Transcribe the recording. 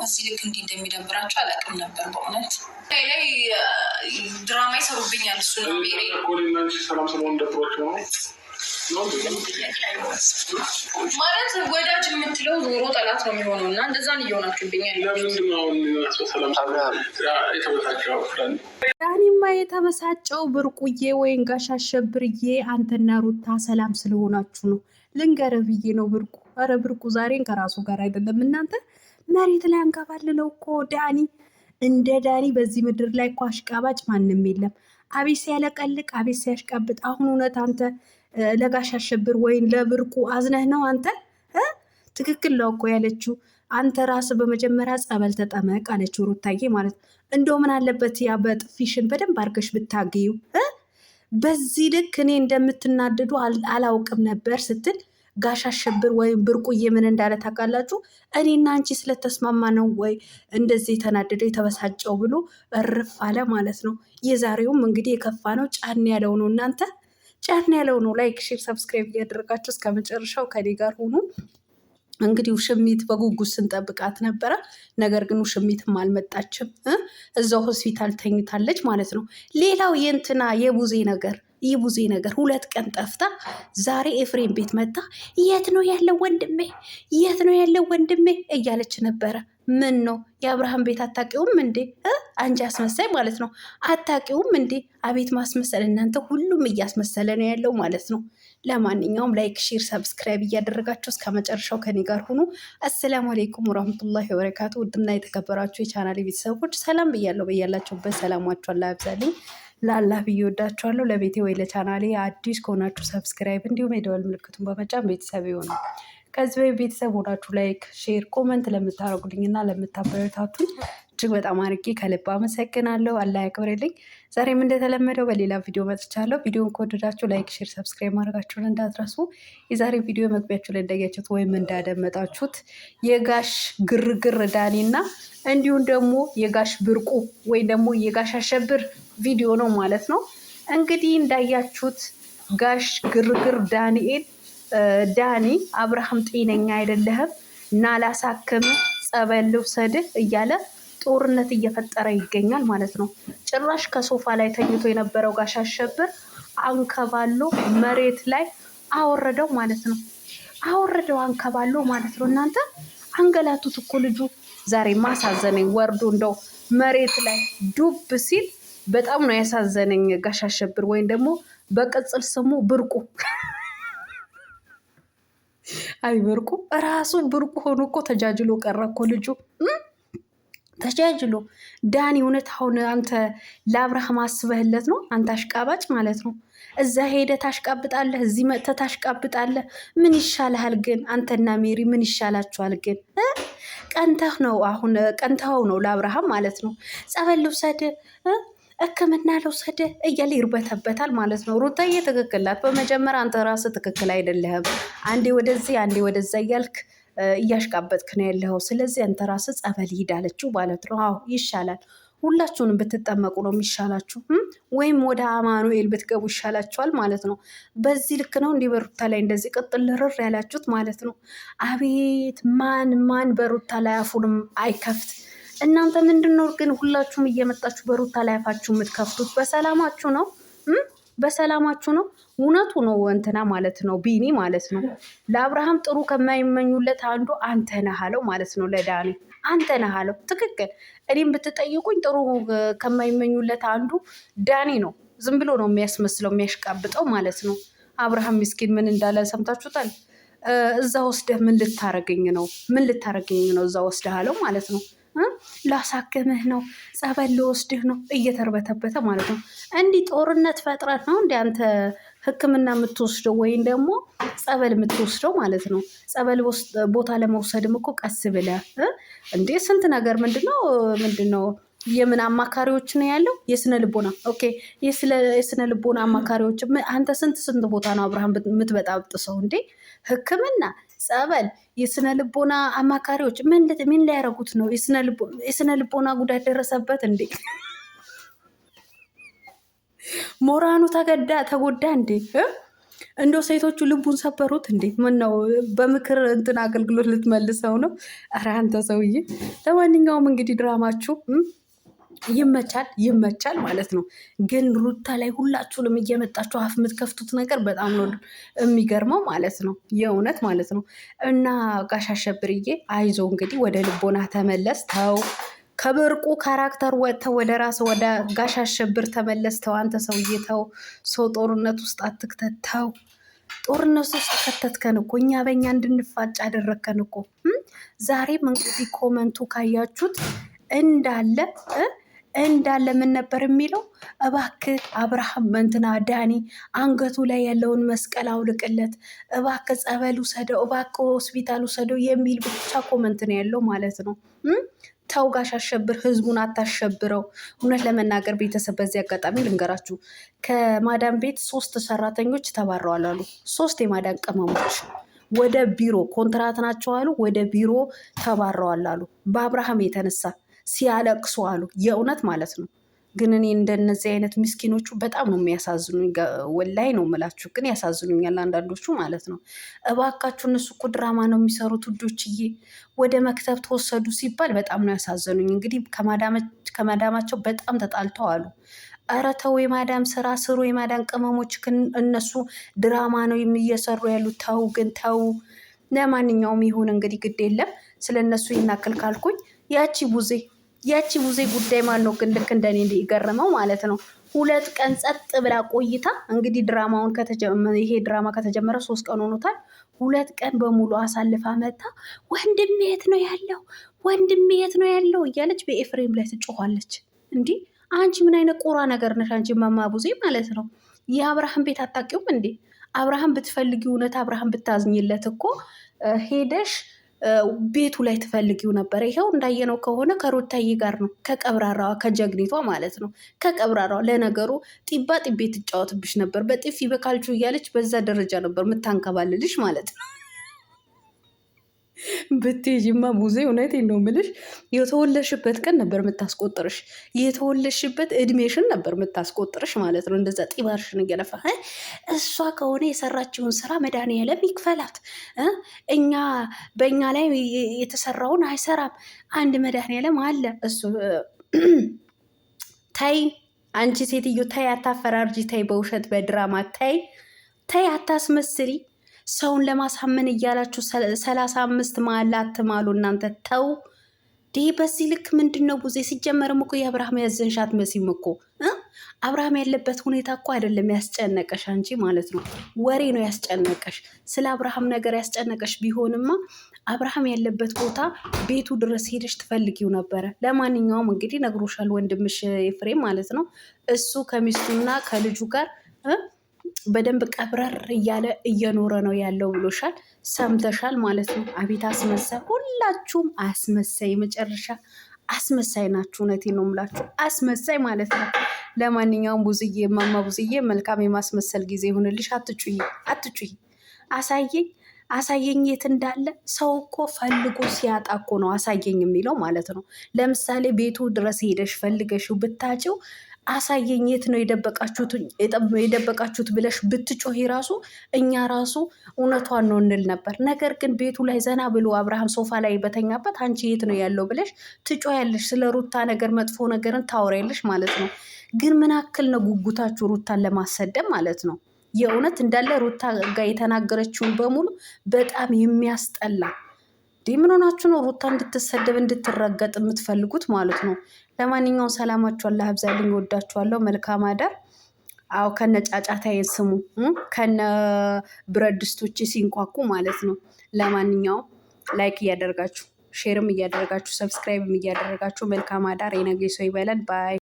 በዚህ ልክ እንዲህ እንደሚደብራቸው አላውቅም ነበር በእውነት ላይ ድራማ ይሰሩብኛል። እሱ ነው ሰላም ስለሆን ደብሯቸው ነው ማለት ወዳጅ የምትለው ዞሮ ጠላት ነው የሚሆነው እና እንደዛን እየሆናችሁብኛል። ዳኒማ የተበሳጨው ብርቁዬ ወይን ጋሽ አሸብርዬ አንተና ሩታ ሰላም ስለሆናችሁ ነው ልንገርህ ብዬ ነው። ብርቁ ኧረ ብርቁ ዛሬን ከራሱ ጋር አይደለም። እናንተ መሬት ላይ አንከባልለው እኮ ዳኒ እንደ ዳኒ በዚህ ምድር ላይ እኮ አሽቃባጭ ማንም የለም። አቤት ሲያለቀልቅ፣ አቤት ሲያሽቃብጥ። አሁን እውነት አንተ ለጋሽ አሸብር ወይም ለብርቁ አዝነህ ነው? አንተ ትክክል ነው እኮ ያለችው። አንተ ራስ በመጀመሪያ ጸበል ተጠመቅ አለችው ሩታዬ ማለት ነው። እንደው ምን አለበት ያ በጥፊሽን በደንብ አድርገሽ ብታገዩ። በዚህ ልክ እኔ እንደምትናደዱ አላውቅም ነበር ስትል ጋሽ አሸብር ወይም ብርቁዬ ምን እንዳለ ታውቃላችሁ? እኔና አንቺ ስለተስማማ ነው ወይ እንደዚህ የተናደደው የተበሳጨው ብሎ እርፍ አለ ማለት ነው። የዛሬውም እንግዲህ የከፋ ነው፣ ጫን ያለው ነው። እናንተ ጫን ያለው ነው። ላይክ፣ ሼር፣ ሰብስክራይብ እያደረጋችሁ እስከ መጨረሻው ከኔ ጋር ሆኑ። እንግዲህ ውሽሚት በጉጉት ስንጠብቃት ነበረ። ነገር ግን ውሽሚትም አልመጣችም፣ እዛው ሆስፒታል ተኝታለች ማለት ነው። ሌላው የእንትና የቡዜ ነገር 2 ቀን ጠፍታ ዛሬ ኤፍሬም ቤት መጣ። የት ነው ያለው ወንድሜ? የት ነው ያለው ወንድሜ እያለች ነበረ። ምን ነው የአብርሃም ቤት አታውቂውም እንዴ? አንቺ አስመሳይ ማለት ነው። አታውቂውም እንዴ? አቤት ማስመሰል! እናንተ ሁሉም እያስመሰለ ነው ያለው ማለት ነው። ለማንኛውም ላይክ፣ ሼር፣ ሰብስክራይብ እያደረጋችሁ እስከ መጨረሻው ከኔ ጋር ሁኑ። አሰላሙ አሌይኩም ወራህመቱላሂ ወበረካቱ። ውድና የተከበራችሁ የቻናሌ ቤተሰቦች ሰላም ብያለሁ። በያላችሁበት ሰላማችሁ አላህ ያብዛልኝ። ለአላህ ብዬ ወዳችኋለሁ። ለቤቴ ወይ ለቻናሌ አዲስ ከሆናችሁ ሰብስክራይብ እንዲሁም የደወል ምልክቱን በመጫን ቤተሰብ ይሆኑ። ከዚህ ቤተሰብ ሆናችሁ ላይክ፣ ሼር፣ ኮመንት ለምታደርጉልኝና ለምታበረታቱኝ እጅግ በጣም አድርጌ ከልብ አመሰግናለሁ። አላህ ያክብርልኝ። ዛሬም እንደተለመደው በሌላ ቪዲዮ መጥቻለሁ። ቪዲዮን ከወደዳችሁ ላይክ፣ ሼር፣ ሰብስክራይብ ማድረጋችሁን እንዳትረሱ። የዛሬ ቪዲዮ መግቢያችሁ ላይ እንዳያችሁት ወይም እንዳደመጣችሁት የጋሽ ግርግር ዳኒና እንዲሁም ደግሞ የጋሽ ብርቁ ወይም ደግሞ የጋሽ አሸብር ቪዲዮ ነው ማለት ነው። እንግዲህ እንዳያችሁት ጋሽ ግርግር ዳኒ አብርሃም ጤነኛ አይደለህም እና ላሳክምህ ጸበል ልውሰድህ እያለ ጦርነት እየፈጠረ ይገኛል ማለት ነው። ጭራሽ ከሶፋ ላይ ተኝቶ የነበረው ጋሽ አሸብር አንከባሎ መሬት ላይ አወረደው ማለት ነው። አወረደው አንከባሎ ማለት ነው። እናንተ አንገላቱት እኮ ልጁ። ዛሬ ማሳዘነኝ ወርዶ እንደው መሬት ላይ ዱብ ሲል በጣም ነው ያሳዘነኝ ጋሽ አሸብር ወይም ደግሞ በቅጽል ስሙ ብርቁ። አይ ብርቁ ራሱ ብርቁ ሆኖ እኮ ተጃጅሎ ቀረ እኮ ልጁ ተጃጅሎ። ዳኒ እውነት አሁን አንተ ለአብርሃም አስበህለት ነው? አንተ አሽቃባጭ ማለት ነው። እዛ ሄደ ታሽቃብጣለህ፣ እዚህ መጥተህ ታሽቃብጣለህ። ምን ይሻልሃል ግን? አንተና ሜሪ ምን ይሻላችኋል ግን? ቀንተህ ነው አሁን ቀንተኸው ነው ለአብርሃም ማለት ነው። ጸበል ልውሰድ ሕክምና ልውሰድ እያለ ይርበተበታል ማለት ነው። ሩታዬ ትክክል ናት። በመጀመሪያ አንተ ራስህ ትክክል አይደለህም። አንዴ ወደዚህ አንዴ ወደዛ እያልክ እያሽቃበጥክ ነው ያለኸው። ስለዚህ አንተ ራስህ ጸበል ሂድ አለችው ማለት ነው። አዎ ይሻላል። ሁላችሁንም ብትጠመቁ ነው የሚሻላችሁ፣ ወይም ወደ አማኑኤል ብትገቡ ይሻላችኋል ማለት ነው። በዚህ ልክ ነው እንዲህ በሩታ ላይ እንደዚህ ቅጥል ርር ያላችሁት ማለት ነው። አቤት ማን በሩታ ላይ አፉንም አይከፍት። እናንተ ምንድን ነው ግን ሁላችሁም እየመጣችሁ በሩታ ላይ አፋችሁ የምትከፍቱት? በሰላማችሁ ነው በሰላማችሁ ነው። እውነቱ ነው እንትና ማለት ነው ቢኒ ማለት ነው። ለአብርሃም ጥሩ ከማይመኙለት አንዱ አንተ ነህ አለው ማለት ነው። ለዳኒ አንተ ነህ አለው። ትክክል። እኔም ብትጠይቁኝ ጥሩ ከማይመኙለት አንዱ ዳኒ ነው። ዝም ብሎ ነው የሚያስመስለው የሚያሽቃብጠው ማለት ነው። አብርሃም ምስኪን ምን እንዳለ ሰምታችሁታል። እዛ ወስደህ ምን ልታረገኝ ነው እዛ ወስደህ አለው ማለት ነው። ላሳክምህ ነው ጸበል ልወስድህ ነው እየተርበተበተ ማለት ነው። እንዲህ ጦርነት ፈጥረት ነው እንዲ አንተ ሕክምና የምትወስደው ወይም ደግሞ ጸበል የምትወስደው ማለት ነው። ጸበል ቦታ ለመውሰድም እኮ ቀስ ብለህ እንዴ ስንት ነገር ምንድነው የምን አማካሪዎች ነው ያለው? የስነ ልቦና ኦኬ፣ የስነ ልቦና አማካሪዎች። አንተ ስንት ቦታ ነው አብርሃም የምትበጣብጥሰው እንዴ? ሕክምና፣ ጸበል፣ የስነ ልቦና አማካሪዎች ምን ሊያደርጉት ነው? የስነ ልቦና ጉዳት ደረሰበት እንዴ? ሞራኑ ተጎዳ እንዴ? እንደው ሴቶቹ ልቡን ሰበሩት እንዴ? ምን ነው በምክር እንትን አገልግሎት ልትመልሰው ነው? ኧረ አንተ ሰውዬ። ለማንኛውም እንግዲህ ድራማችሁ ይመቻል ማለት ነው። ግን ሩታ ላይ ሁላችሁንም እየመጣችሁ አፍ የምትከፍቱት ነገር በጣም ነው የሚገርመው ማለት ነው። የእውነት ማለት ነው። እና ጋሽ አሸብርዬ አይዞ እንግዲህ ወደ ልቦና ተመለስ። ተው ከብርቁ ካራክተር ወጥተው ወደ ራስ ወደ ጋሽ አሸብር ተመለስ። ተው አንተ ሰውዬ ተው። ሰው ጦርነት ውስጥ አትክተት። ተው ጦርነት ውስጥ ከተትከን እኮ እኛ በእኛ እንድንፋጭ አደረግከን እኮ። ዛሬም እንግዲህ ኮመንቱ ካያችሁት እንዳለ ምን ነበር የሚለው? እባክህ አብርሃም እንትና ዳኒ አንገቱ ላይ ያለውን መስቀል አውልቅለት፣ እባክህ ጸበል ውሰደው፣ እባክህ ሆስፒታል ውሰደው የሚል ብቻ ኮመንት ነው ያለው ማለት ነው። ተው ጋሽ አሸብር፣ ህዝቡን አታሸብረው። እውነት ለመናገር ቤተሰብ፣ በዚህ አጋጣሚ ልንገራችሁ፣ ከማዳን ቤት 3 ሰራተኞች ተባረዋል አሉ። 3 የማዳን ቅመሞች ወደ ቢሮ ኮንትራት ናቸው አሉ፣ ወደ ቢሮ ተባረዋል አሉ። በአብርሃም የተነሳ ሲያለቅሱ አሉ። የእውነት ማለት ነው። ግን እኔ እንደነዚህ አይነት ምስኪኖቹ በጣም ነው የሚያሳዝኑኝ። ወላይ ነው የምላችሁ፣ ግን ያሳዝኑኛል አንዳንዶቹ ማለት ነው። እባካችሁ እነሱ እኮ ድራማ ነው የሚሰሩት ውዶችዬ። ወደ መክተብ ተወሰዱ ሲባል በጣም ነው ያሳዝኑኝ። እንግዲህ ከማዳማቸው በጣም ተጣልተው አሉ። ኧረ ተው፣ የማዳም ስራ ስሩ፣ የማዳም ቅመሞች እነሱ ድራማ ነው እየሰሩ ያሉት። ተው ግን ተው። ለማንኛውም ይሁን እንግዲህ ግድ የለም። ስለ እነሱ ይናክል ካልኩኝ ያቺ ቡዜ ጉዳይ ማን ነው ግን ልክ እንደኔ የገረመው ማለት ነው። 2 ቀን ጸጥ ብላ ቆይታ እንግዲህ ይሄ ድራማ ከተጀመረ 3 ቀን ሆኖታል። 2 ቀን በሙሉ አሳልፋ መታ ወንድሜ የት ነው ያለው? ወንድሜ የት ነው ያለው እያለች በኤፍሬም ላይ ትጮኋለች። እንዲህ አንቺ ምን አይነት ቆራ ነገር ነሽ አንቺ ማማ ቡዜ ማለት ነው። የአብርሃም ቤት አታውቂውም እንዴ? አብርሃም ብትፈልጊ እውነት አብርሃም ብታዝኝለት እኮ ሄደሽ ቤቱ ላይ ትፈልጊው ነበር። ይኸው እንዳየነው ከሆነ ከሩታዬ ጋር ነው፣ ከቀብራራዋ ከጀግኒቷ ማለት ነው። ከቀብራራዋ ለነገሩ ጢባ ጢቤ ትጫወትብሽ ነበር፣ በጥፊ በካልቹ እያለች በዛ ደረጃ ነበር የምታንከባልልሽ ማለት ነው። ብትሄጂማ ቡዜ እውነቴን ነው የምልሽ፣ የተወለድሽበት ቀን ነበር የምታስቆጥርሽ፣ የተወለድሽበት እድሜሽን ነበር የምታስቆጥርሽ ማለት ነው። እንደዛ ጢባርሽን እየለፋ እሷ ከሆነ የሰራችውን ስራ መድኃኒዓለም ይክፈላት። በእኛ ላይ የተሰራውን አይሰራም። አንድ መድኃኒዓለም አለ እሱ። ታይ አንቺ ሴትዮ ታይ፣ አታፈራርጂ፣ ታይ በውሸት በድራማ ታይ፣ አታስመስሪ። ሰውን ለማሳመን እያላችሁ 35 መሀላ አትማሉ እናንተ። ተው ዲህ በዚህ ልክ ምንድን ነው ቡዜ? ሲጀመርም እኮ የአብርሃም ያዘንሻት መሲም እኮ አብርሃም ያለበት ሁኔታ እኮ አይደለም ያስጨነቀሽ አንቺ ማለት ነው። ወሬ ነው ያስጨነቀሽ። ስለ አብርሃም ነገር ያስጨነቀሽ ቢሆንማ አብርሃም ያለበት ቦታ ቤቱ ድረስ ሄደሽ ትፈልጊው ነበረ። ለማንኛውም እንግዲህ ነግሮሻል ወንድምሽ ኤፍሬም ማለት ነው። እሱ ከሚስቱና ከልጁ ጋር በደንብ ቀብረር እያለ እየኖረ ነው ያለው ብሎሻል። ሰምተሻል ማለት ነው። አቤት አስመሳይ! ሁላችሁም አስመሳይ፣ መጨረሻ አስመሳይ ናችሁ። እውነቴን ነው የምላችሁ፣ አስመሳይ ማለት ነው። ለማንኛውም ቡዝዬ፣ ማማ ቡዝዬ መልካም የማስመሰል ጊዜ ይሁንልሽ። አትጩይ፣ አሳየኝ የት እንዳለ። ሰው እኮ ፈልጎ ሲያጣ እኮ ነው አሳየኝ የሚለው ማለት ነው። ለምሳሌ ቤቱ ድረስ ሄደሽ ፈልገሽው ብታጭው አሳየኝ የት ነው የደበቃችሁት ብለሽ ብትጮሂ ራሱ እኛ ራሱ እውነቷን ነው እንል ነበር። ነገር ግን ቤቱ ላይ ዘና ብሎ አብርሃም ሶፋ ላይ በተኛበት አንቺ የት ነው ያለው ብለሽ ትጮያለሽ። ስለ ሩታ ነገር መጥፎ ነገርን ታወሪያለሽ ማለት ነው። ግን ምን አክል ነው ጉጉታችሁ ሩታን ለማሰደብ ማለት ነው። የእውነት እንዳለ ሩታ ጋር የተናገረችውን በሙሉ በጣም የሚያስጠላ ምን ሆናችሁ ነው ሩታ እንድትሰደብ እንድትረገጥ የምትፈልጉት ማለት ነው? ለማንኛውም ሰላማችሁ አላህ ያብዛልኝ። ወዳችኋለሁ። መልካም አዳር። አዎ ከነ ጫጫታዬ ስሙ፣ ከነ ብረት ድስቶቼ ሲንኳኩ ማለት ነው። ለማንኛውም ላይክ እያደረጋችሁ ሼርም እያደረጋችሁ ሰብስክራይብም እያደረጋችሁ መልካም አዳር። የነገ ሰው ይበለን ባይ